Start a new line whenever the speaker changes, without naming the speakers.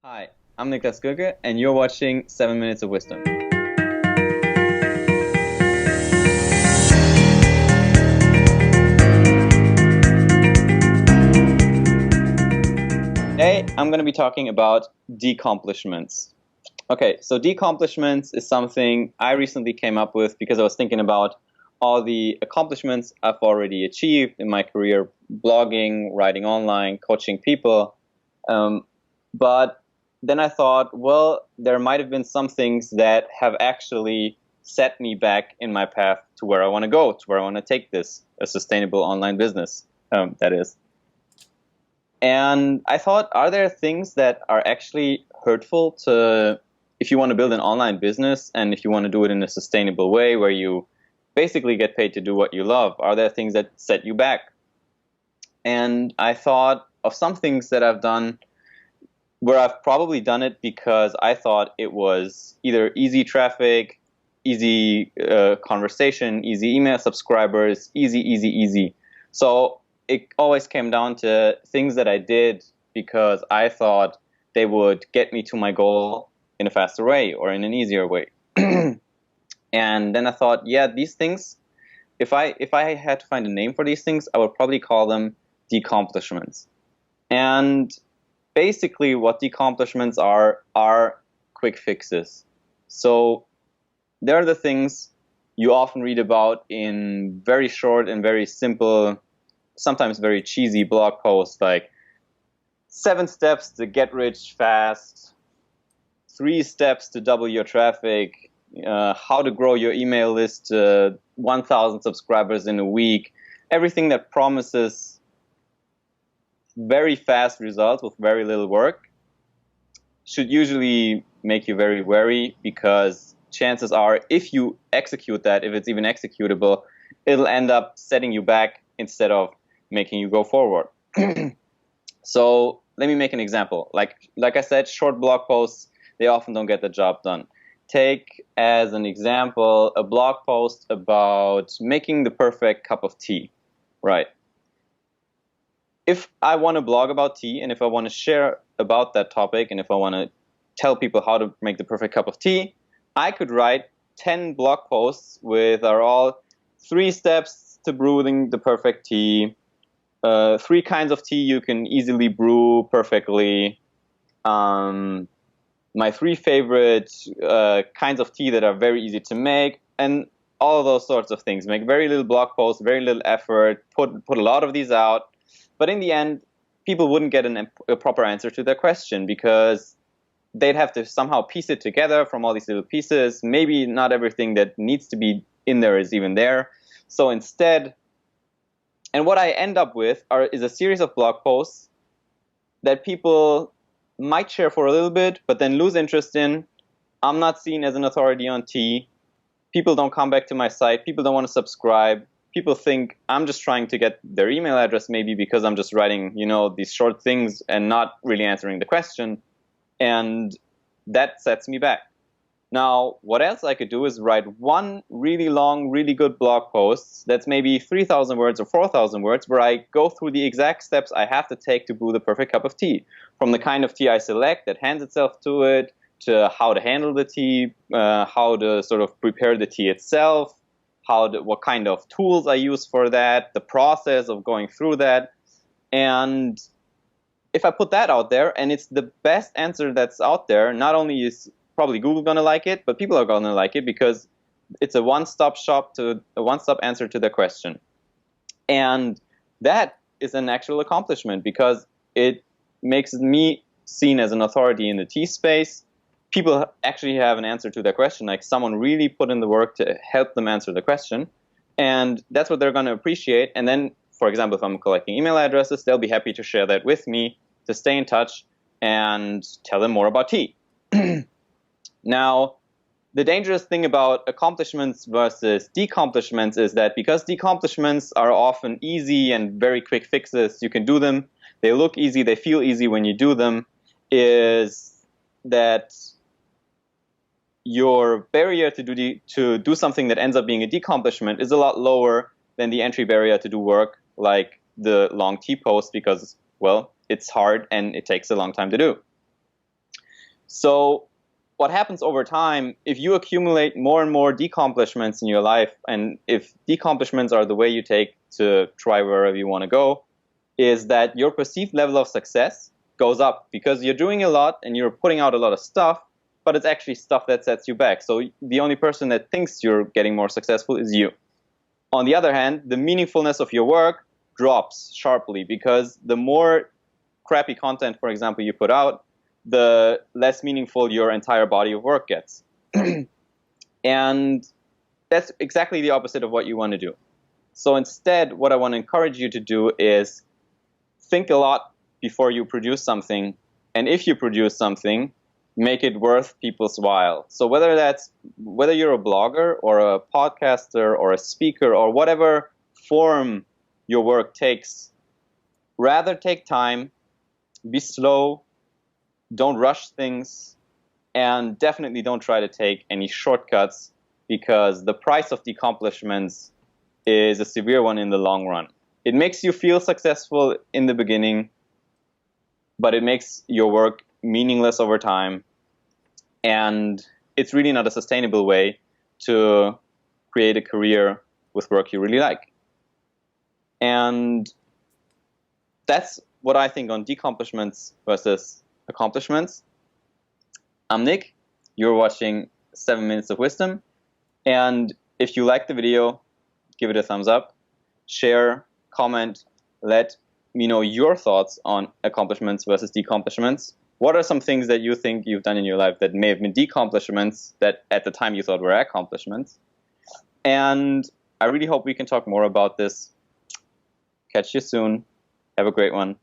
Hi, I'm Niklas Goeke, and you're watching 7 Minutes of Wisdom. Today, I'm going to be talking about decomplishments. Okay, so decomplishments is something I recently came up with because I was thinking about all the accomplishments I've already achieved in my career, blogging, writing online, coaching people. But then I thought, well, there might have been some things that have actually set me back in my path to where I want to go, to where I want to take this, a sustainable online business, that is. And I thought, are there things that are actually hurtful to, if you want to build an online business and if you want to do it in a sustainable way where you basically get paid to do what you love, are there things that set you back? And I thought of some things that I've done where I've probably done it because I thought it was either easy traffic, easy conversation, easy email subscribers, easy. So it always came down to things that I did because I thought they would get me to my goal in a faster way or in an easier way. And then I thought, yeah, these things, if I had to find a name for these things, I would probably call them decomplishments. And basically what decomplishments are quick fixes. So they're the things you often read about in very short and very simple, sometimes very cheesy blog posts like 7 steps to get rich fast, 3 steps to double your traffic, how to grow your email list to 1,000 subscribers in a week. Everything that promises very fast results with very little work should usually make you very wary, because chances are if you execute that, if it's even executable, it'll end up setting you back instead of making you go forward. So let me make an example. Like I said, short blog posts, they often don't get the job done. Take as an example a blog post about making the perfect cup of tea, right? If I want to blog about tea and if I want to share about that topic and if I want to tell people how to make the perfect cup of tea, I could write 10 blog posts with are all 3 steps to brewing the perfect tea, 3 kinds of tea you can easily brew perfectly, my 3 favorite kinds of tea that are very easy to make, and all of those sorts of things. Make very little blog posts, very little effort, put a lot of these out. But in the end, people wouldn't get a proper answer to their question because they'd have to somehow piece it together from all these little pieces. Maybe not everything that needs to be in there is even there. So instead, and what I end up with is a series of blog posts that people might share for a little bit, but then lose interest in. I'm not seen as an authority on tea. People don't come back to my site. People don't want to subscribe. People think I'm just trying to get their email address maybe because I'm just writing, these short things and not really answering the question. And that sets me back. Now, what else I could do is write one really long, really good blog post that's maybe 3,000 words or 4,000 words where I go through the exact steps I have to take to brew the perfect cup of tea. From the kind of tea I select that hands itself to it, to how to handle the tea, how to sort of prepare the tea itself, what kind of tools I use for that, the process of going through that. And if I put that out there and it's the best answer that's out there, not only is probably Google going to like it, but people are going to like it because it's a one-stop answer to the question. And that is an actual accomplishment because it makes me seen as an authority in the tea space. People actually have an answer to their question, like someone really put in the work to help them answer the question. And that's what they're going to appreciate. And then, for example, if I'm collecting email addresses, they'll be happy to share that with me, to stay in touch and tell them more about tea. Now, the dangerous thing about accomplishments versus decomplishments is that because decomplishments are often easy and very quick fixes, you can do them, they look easy, they feel easy when you do them, is that your barrier to do something that ends up being a decomplishment is a lot lower than the entry barrier to do work like the long tea post because, well, it's hard and it takes a long time to do. So what happens over time, if you accumulate more and more decomplishments in your life, and if decomplishments are the way you take to try wherever you want to go, is that your perceived level of success goes up because you're doing a lot and you're putting out a lot of stuff, but it's actually stuff that sets you back. So the only person that thinks you're getting more successful is you. On the other hand, the meaningfulness of your work drops sharply because the more crappy content, for example, you put out, the less meaningful your entire body of work gets. And that's exactly the opposite of what you want to do. So instead, what I want to encourage you to do is think a lot before you produce something. And if you produce something, make it worth people's while. So whether you're a blogger or a podcaster or a speaker or whatever form your work takes, rather take time, be slow, don't rush things, and definitely don't try to take any shortcuts, because the price of decomplishments is a severe one in the long run. It makes you feel successful in the beginning, but it makes your work meaningless over time, and it's really not a sustainable way to create a career with work you really like. And that's what I think on decomplishments versus accomplishments. I'm Nick. You're watching 7 Minutes of Wisdom. And if you like the video, give it a thumbs up, share, comment, let me know your thoughts on accomplishments versus decomplishments. What are some things that you think you've done in your life that may have been decomplishments that at the time you thought were accomplishments? And I really hope we can talk more about this. Catch you soon. Have a great one.